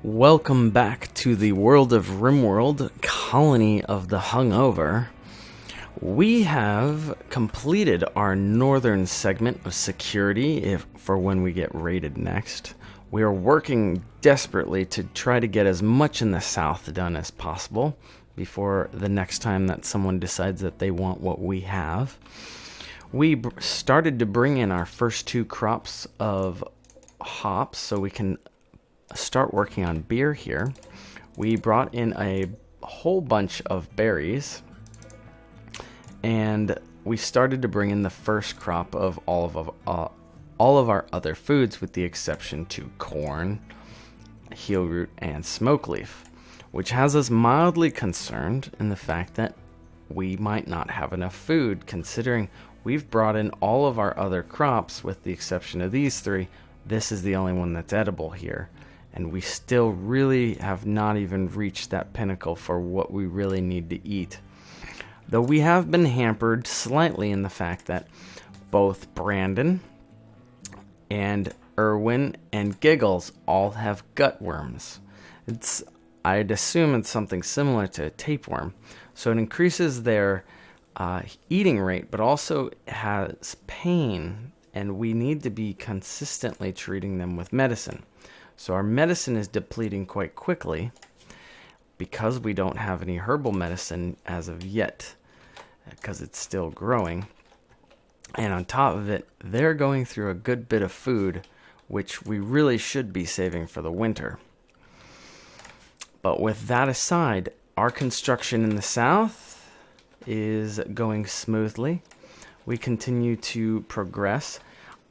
Welcome back to the world of rimworld, colony of the hungover. We have completed our northern segment of security for when we get raided next. We are working desperately to try to get as much in the south done as possible before the next time that someone decides that they want what we have. We started to bring in our first two crops of hops so we can start working on beer here. We brought in a whole bunch of berries, and we started to bring in the first crop of all of our other foods, with the exception to corn, heel root, and smoke leaf, which has us mildly concerned in the fact that we might not have enough food, considering we've brought in all of our other crops with the exception of these three. This is the only one that's edible here. And we still really have not even reached that pinnacle for what we really need to eat. Though we have been hampered slightly in the fact that both Brandon and Irwin and Giggles all have gut worms. I'd assume it's something similar to a tapeworm. So it increases their eating rate, but also has pain. And we need to be consistently treating them with medicine. So our medicine is depleting quite quickly because we don't have any herbal medicine as of yet, because it's still growing. And on top of it, they're going through a good bit of food, which we really should be saving for the winter. But with that aside, our construction in the south is going smoothly. We continue to progress.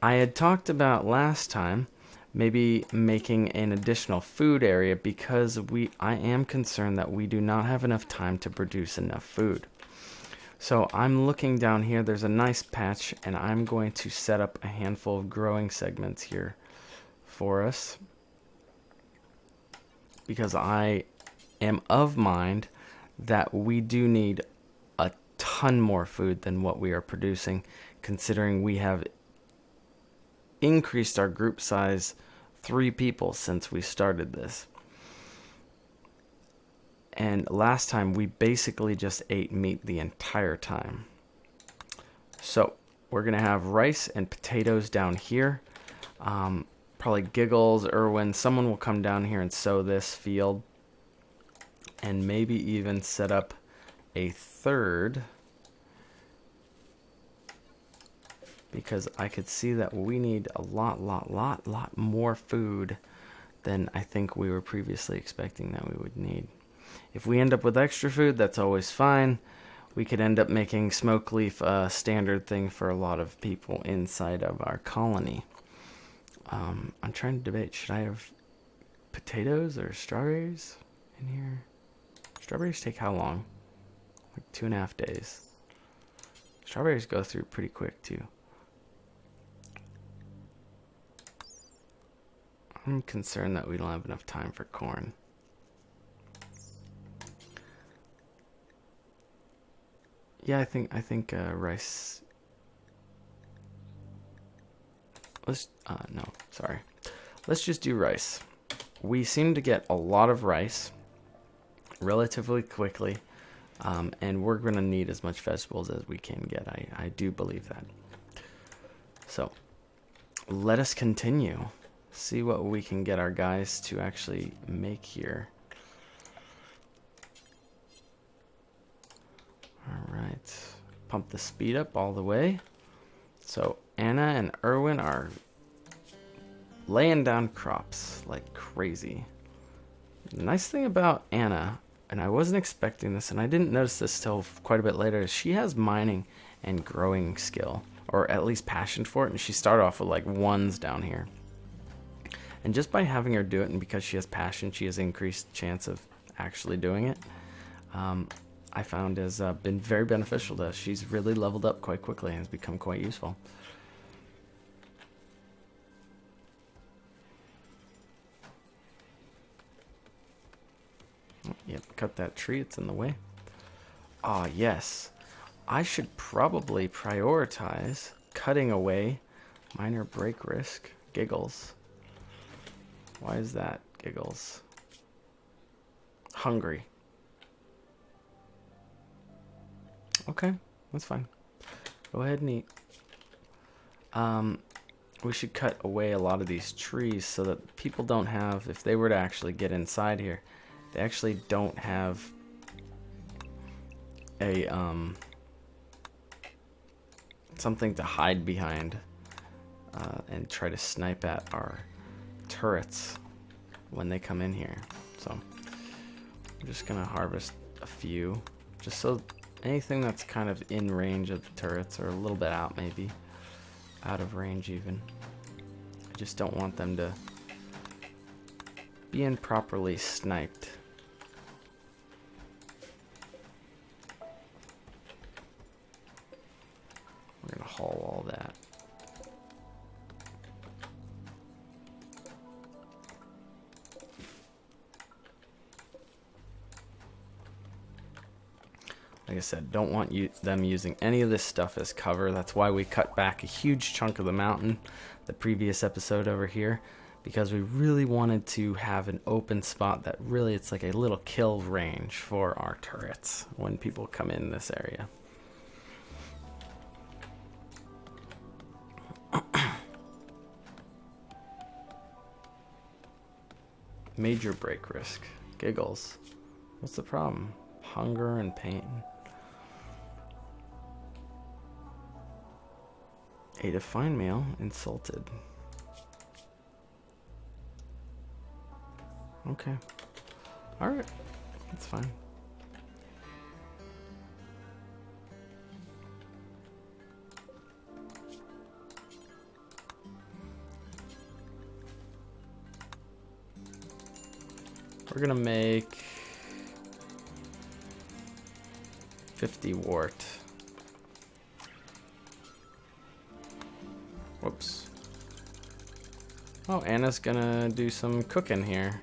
I had talked about last time maybe making an additional food area because I am concerned that we do not have enough time to produce enough food. So I'm looking down here. There's a nice patch, and I'm going to set up a handful of growing segments here for us, because I am of mind that we do need a ton more food than what we are producing, considering we have increased our group size 3 people since we started this. And last time we basically just ate meat the entire time. So we're going to have rice and potatoes down here. Probably Giggles, Irwin, someone will come down here and sow this field. And maybe even set up a third, because I could see that we need a lot more food than I think we were previously expecting that we would need. If we end up with extra food, that's always fine. We could end up making smoke leaf a standard thing for a lot of people inside of our colony. I'm trying to debate, should I have potatoes or strawberries in here? Strawberries take how long? Like 2.5 days. Strawberries go through pretty quick too. I'm concerned that we don't have enough time for corn. Yeah, I think rice. Let's just do rice. We seem to get a lot of rice relatively quickly, and we're going to need as much vegetables as we can get. I do believe that. So let us continue. See what we can get our guys to actually make here. Alright, pump the speed up all the way. So Anna and Irwin are laying down crops like crazy. The nice thing about Anna, and I wasn't expecting this, and I didn't notice this till quite a bit later, is she has mining and growing skill, or at least passion for it, and she started off with like 1s down here. And just by having her do it, and because she has passion, she has increased chance of actually doing it. I found has been very beneficial to us. She's really leveled up quite quickly and has become quite useful. Yep, cut that tree, it's in the way. Ah, yes. I should probably prioritize cutting away minor break risk. Giggles. Why is that, Giggles? hungry. Okay, that's fine. Go ahead and eat. We should cut away a lot of these trees so that people don't have, if they were to actually get inside here, they actually don't have a, something to hide behind and try to snipe at our turrets when they come in here. So I'm just gonna harvest a few, just so anything that's kind of in range of the turrets, or a little bit out, maybe out of range even. I just don't want them to be improperly sniped. We're gonna haul all that. Like I said, don't want them using any of this stuff as cover. That's why we cut back a huge chunk of the mountain, the previous episode over here, because we really wanted to have an open spot that really, it's like a little kill range for our turrets when people come in this area. Major break risk. Giggles. What's the problem? Hunger and pain. Ate a fine meal. Insulted. Okay. Alright. That's fine. We're gonna make 50 wart. Whoops. Oh, Anna's gonna do some cooking here.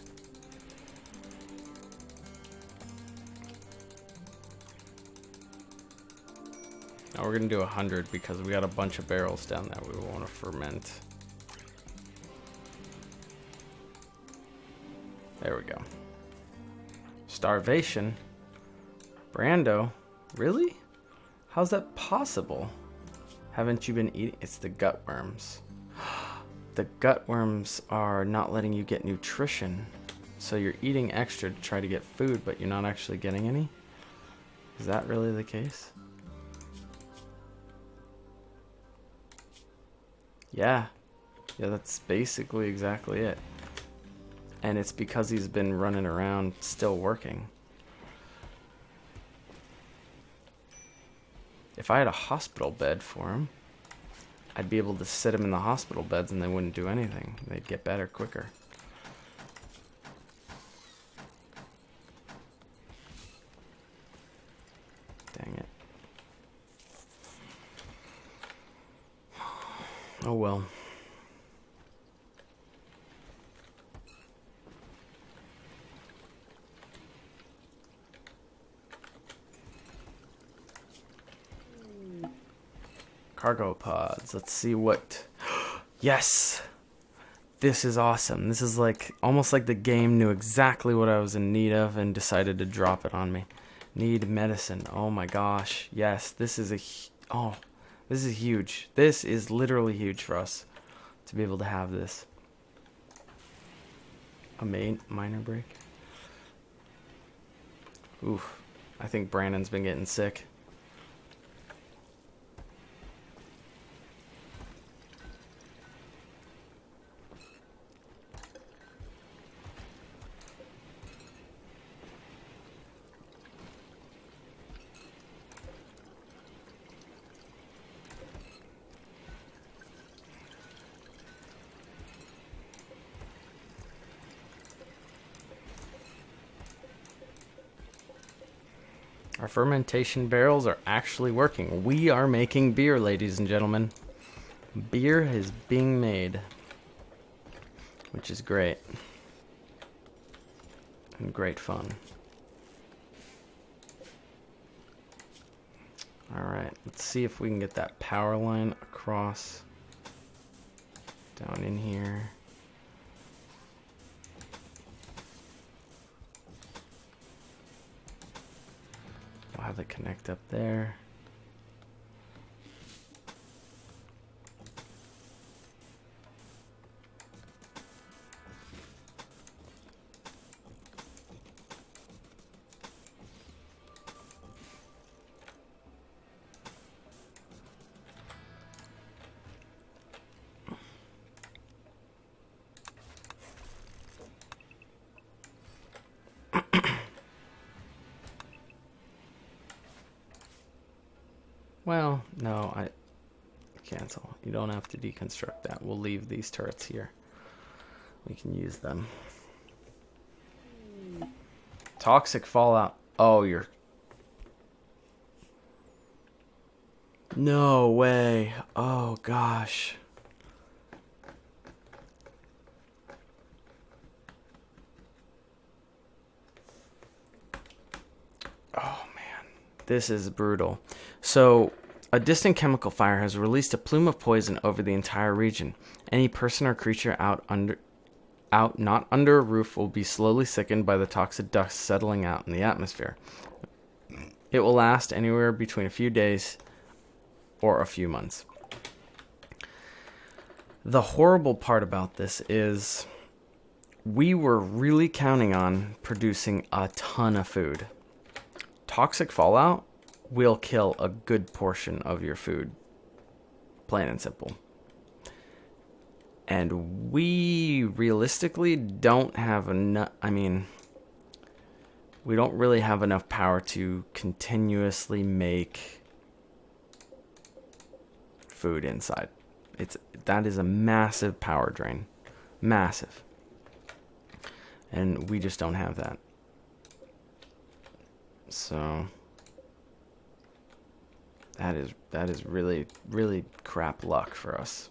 Now we're gonna do 100 because we got a bunch of barrels down there we want to ferment. There we go. Starvation? Brando? Really? How's that possible? Haven't you been eating? It's the gut worms. The gut worms are not letting you get nutrition. So you're eating extra to try to get food, but you're not actually getting any? Is that really the case? Yeah. Yeah, that's basically exactly it. And it's because he's been running around still working. If I had a hospital bed for him, I'd be able to sit him in the hospital beds and they wouldn't do anything. They'd get better quicker. Dang it. Oh well. Cargo pods. Let's see what... Yes! This is awesome. This is like almost like the game knew exactly what I was in need of and decided to drop it on me. Need medicine. Oh my gosh. Yes, this is this is huge. This is literally huge for us to be able to have this. A minor break. Oof. I think Brandon's been getting sick. Our fermentation barrels are actually working. We are making beer, ladies and gentlemen. Beer is being made, which is great. And great fun. Alright, let's see if we can get that power line across down in here. have it connect up there. Well, no, I cancel. You don't have to deconstruct that. We'll leave these turrets here. We can use them. Toxic fallout. Oh, you're... No way. Oh, gosh. Oh, man. This is brutal. So, a distant chemical fire has released a plume of poison over the entire region. Any person or creature not under a roof will be slowly sickened by the toxic dust settling out in the atmosphere. It will last anywhere between a few days or a few months. The horrible part about this is we were really counting on producing a ton of food. Toxic fallout will kill a good portion of your food, plain and simple. And we realistically don't have enough, we don't really have enough power to continuously make food inside. That is a massive power drain. Massive. And we just don't have that. So that is really, really crap luck for us.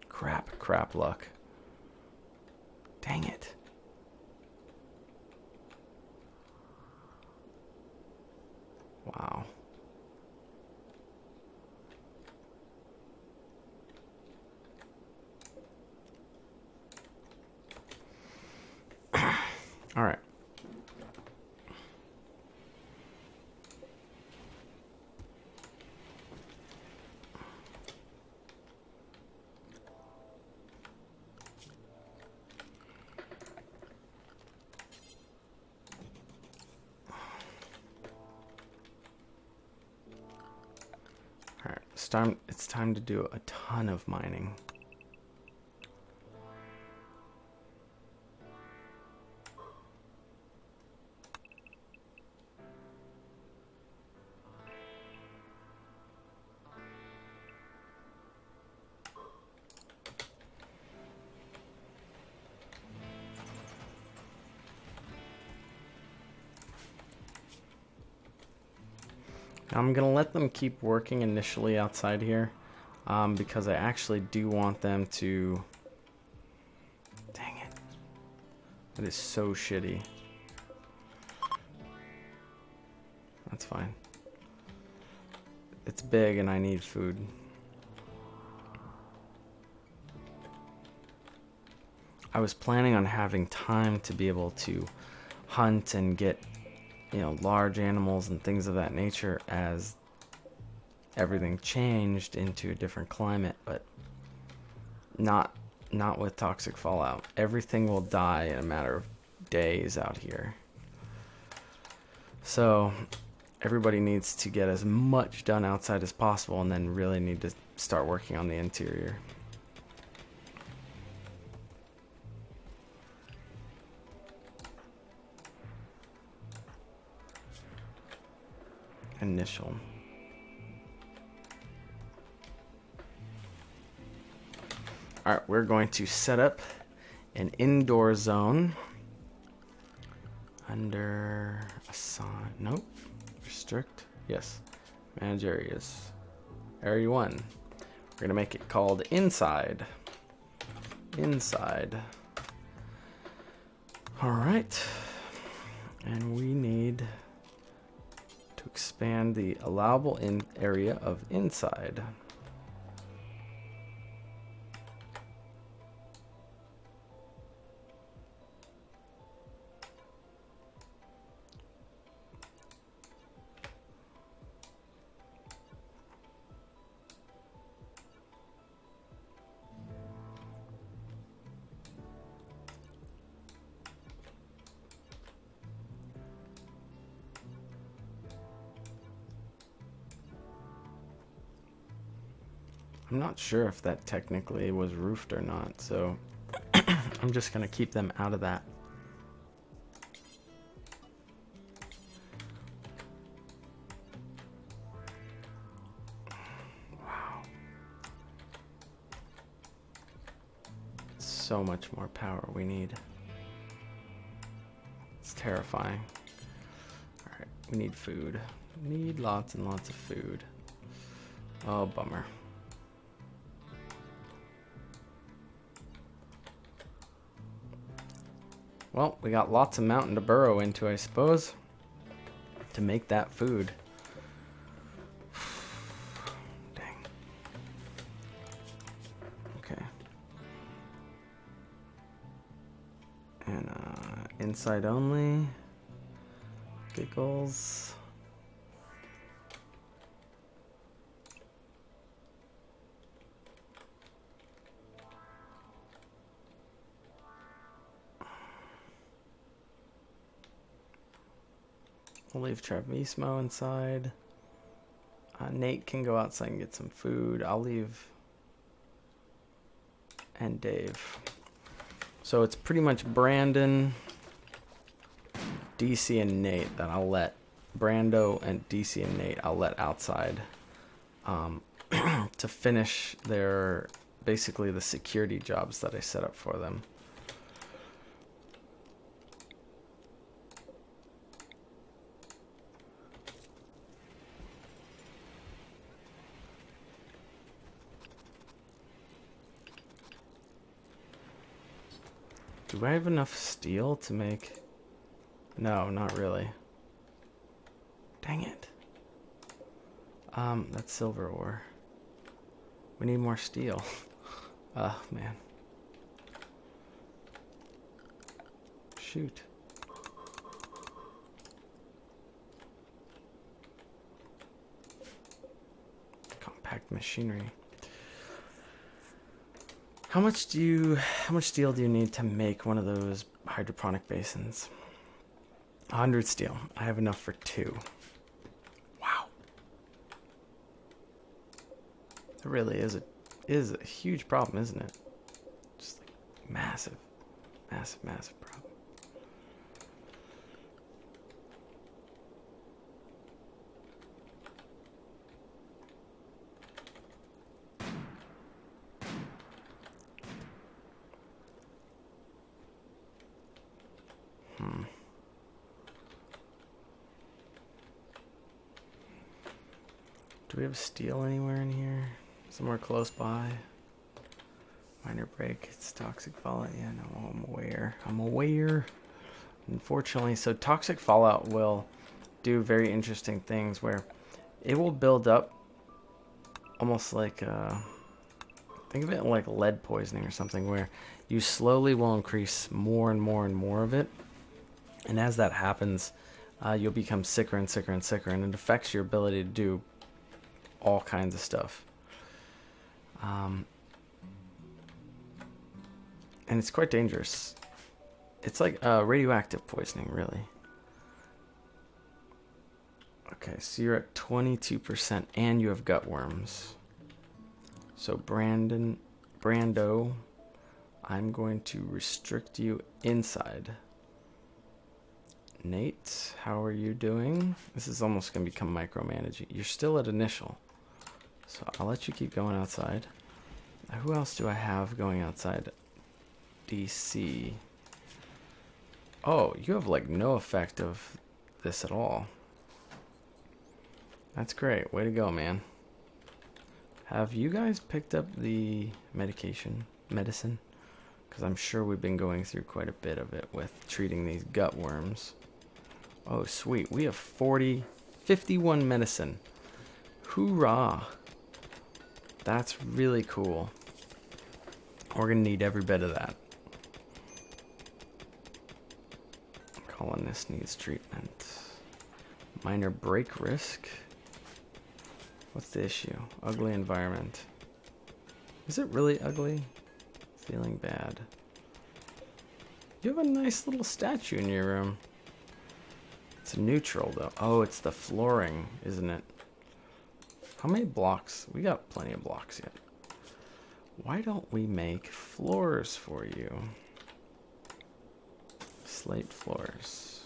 Crap luck. Dang it. Wow. All right. It's time to do a ton of mining. I'm going to let them keep working initially outside here because I actually do want them to... Dang it. That is so shitty. That's fine. It's big and I need food. I was planning on having time to be able to hunt and get large animals and things of that nature as everything changed into a different climate, but not with toxic fallout. Everything will die in a matter of days out here. So everybody needs to get as much done outside as possible and then really need to start working on the interior. Initial. All right, we're going to set up an indoor zone under assign. Nope. Restrict. Yes. Manage areas. Area 1. We're going to make it called inside. Inside. All right. And we need to expand the allowable area of inside. I'm not sure if that technically was roofed or not, so I'm just gonna keep them out of that. Wow. So much more power we need. It's terrifying. Alright, we need food. We need lots and lots of food. Oh, bummer. Well, we got lots of mountain to burrow into, I suppose, to make that food. Dang. Okay. And inside only. Giggles. We'll leave Travismo inside. Nate can go outside and get some food. I'll leave. And Dave. So it's pretty much Brandon, DC, and Nate that I'll let. Brando and DC and Nate I'll let outside to finish their, basically the security jobs that I set up for them. Do I have enough steel to make... No, not really. Dang it. That's silver ore. We need more steel. Oh, man. Shoot. Compact machinery. How much steel do you need to make one of those hydroponic basins? 100 steel. I have enough for 2. Wow. It really is a huge problem, isn't it? Just like massive, massive, massive problem. Do we have steel anywhere in here? Somewhere close by? Minor break. It's toxic fallout. Yeah, no, I'm aware. I'm aware. Unfortunately, so toxic fallout will do very interesting things where it will build up almost like, think of it like lead poisoning or something, where you slowly will increase more and more and more of it. And as that happens, you'll become sicker and sicker and sicker, and it affects your ability to do all kinds of stuff. And it's quite dangerous. It's like radioactive poisoning, really. Okay, so you're at 22% and you have gut worms. So Brando, I'm going to restrict you inside. Nate, how are you doing? This is almost going to become micromanaging. You're still at initial. So I'll let you keep going outside. Who else do I have going outside? DC. Oh, you have like no effect of this at all. That's great. Way to go, man. Have you guys picked up the medicine? Because I'm sure we've been going through quite a bit of it with treating these gut worms. Oh, sweet. We have 51 medicine. Hoorah. That's really cool. We're going to need every bit of that. Colonist needs treatment. Minor break risk. What's the issue? Ugly environment. Is it really ugly? Feeling bad. You have a nice little statue in your room. It's neutral though. Oh, it's the flooring, isn't it? How many blocks? We got plenty of blocks yet. Why don't we make floors for you? Slate floors.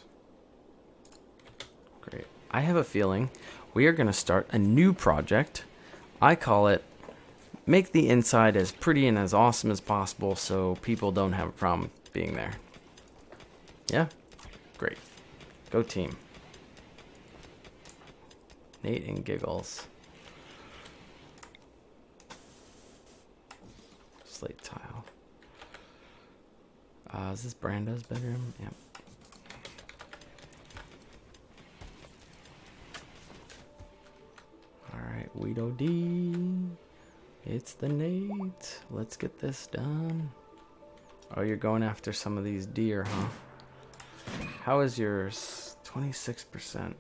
Great. I have a feeling we are going to start a new project. I call it make the inside as pretty and as awesome as possible so people don't have a problem being there. Yeah? Great. Go team. Nate and Giggles. Slate tile. Is this Brando's bedroom? Yep. Alright, Weedo D. It's the Nate. Let's get this done. Oh, you're going after some of these deer, huh? How is yours? 26%.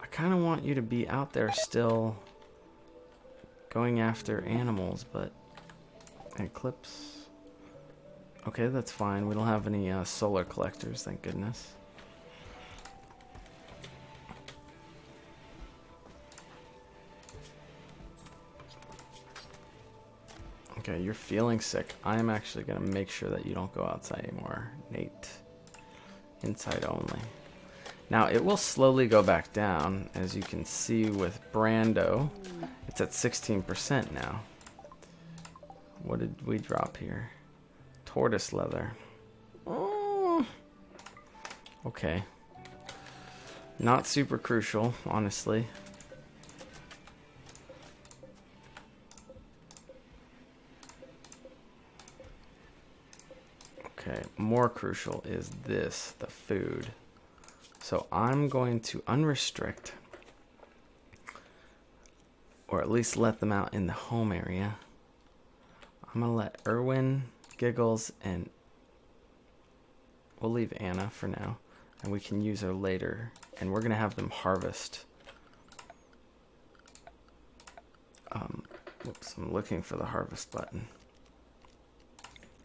I kind of want you to be out there still going after animals, but Eclipse. Okay, that's fine. We don't have any solar collectors, thank goodness. Okay, you're feeling sick. I am actually going to make sure that you don't go outside anymore, Nate. Inside only. Now, it will slowly go back down, as you can see with Brando. It's at 16% now. What did we drop here? Tortoise leather. Oh. Okay. Not super crucial, honestly. Okay, more crucial is this, the food. So I'm going to unrestrict, or at least let them out in the home area. I'm going to let Erwin, Giggles, and we'll leave Anna for now, and we can use her later, and we're going to have them harvest. Whoops, I'm looking for the harvest button.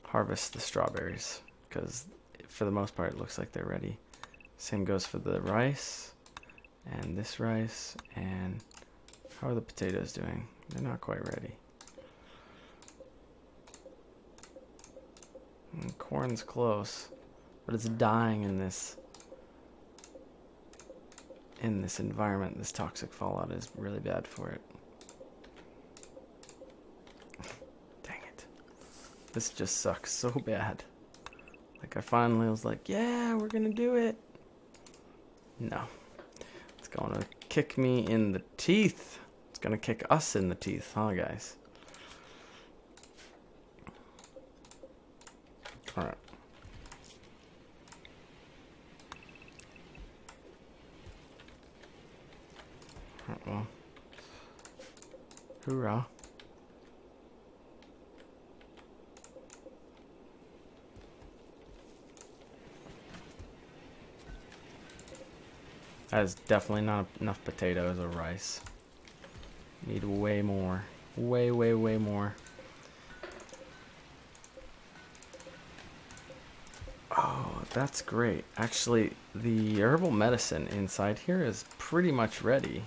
Harvest the strawberries, because for the most part it looks like they're ready. Same goes for the rice, and this rice, and how are the potatoes doing? They're not quite ready. And corn's close, but it's dying in this environment. This toxic fallout is really bad for it. Dang it. This just sucks so bad. Like, I finally was like, yeah, we're gonna do it. No. It's gonna kick me in the teeth. It's gonna kick us in the teeth, huh, guys? Alright. Alright, well. Hoorah. That is definitely not enough potatoes or rice. Need way more. Way, way, way more. Oh, that's great. Actually, the herbal medicine inside here is pretty much ready.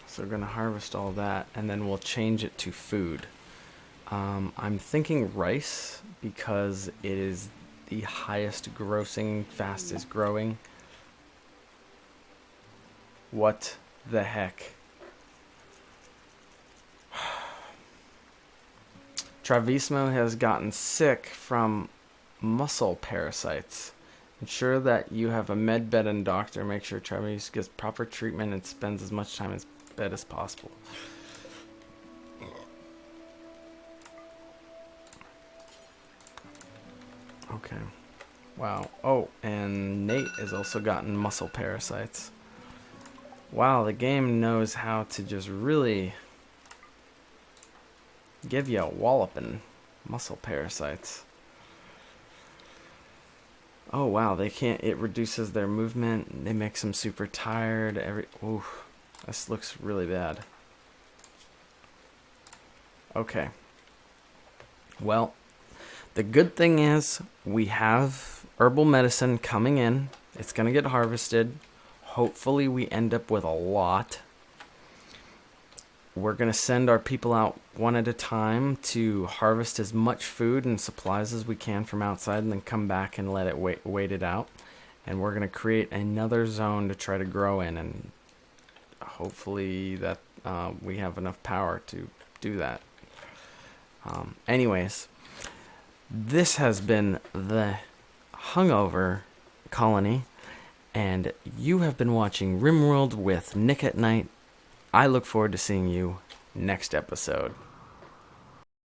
So we're going to harvest all that, and then we'll change it to food. I'm thinking rice because it is the highest grossing, fastest growing. What the heck? Travismo has gotten sick from muscle parasites. Ensure that you have a med bed and doctor. Make sure Travis gets proper treatment and spends as much time in bed as possible. Okay. Wow. Oh, and Nate has also gotten muscle parasites. Wow, the game knows how to just really give you a walloping. Muscle parasites. Oh wow, they can't. It reduces their movement. It makes them super tired. Ooh, this looks really bad. Okay. Well, the good thing is we have herbal medicine coming in. It's gonna get harvested. Hopefully we end up with a lot. We're going to send our people out one at a time to harvest as much food and supplies as we can from outside, and then come back and let it wait it out. And we're going to create another zone to try to grow in, and hopefully that we have enough power to do that. Anyways, this has been the Hungover Colony, and you have been watching Rimworld with Nick at Night. I look forward to seeing you next episode.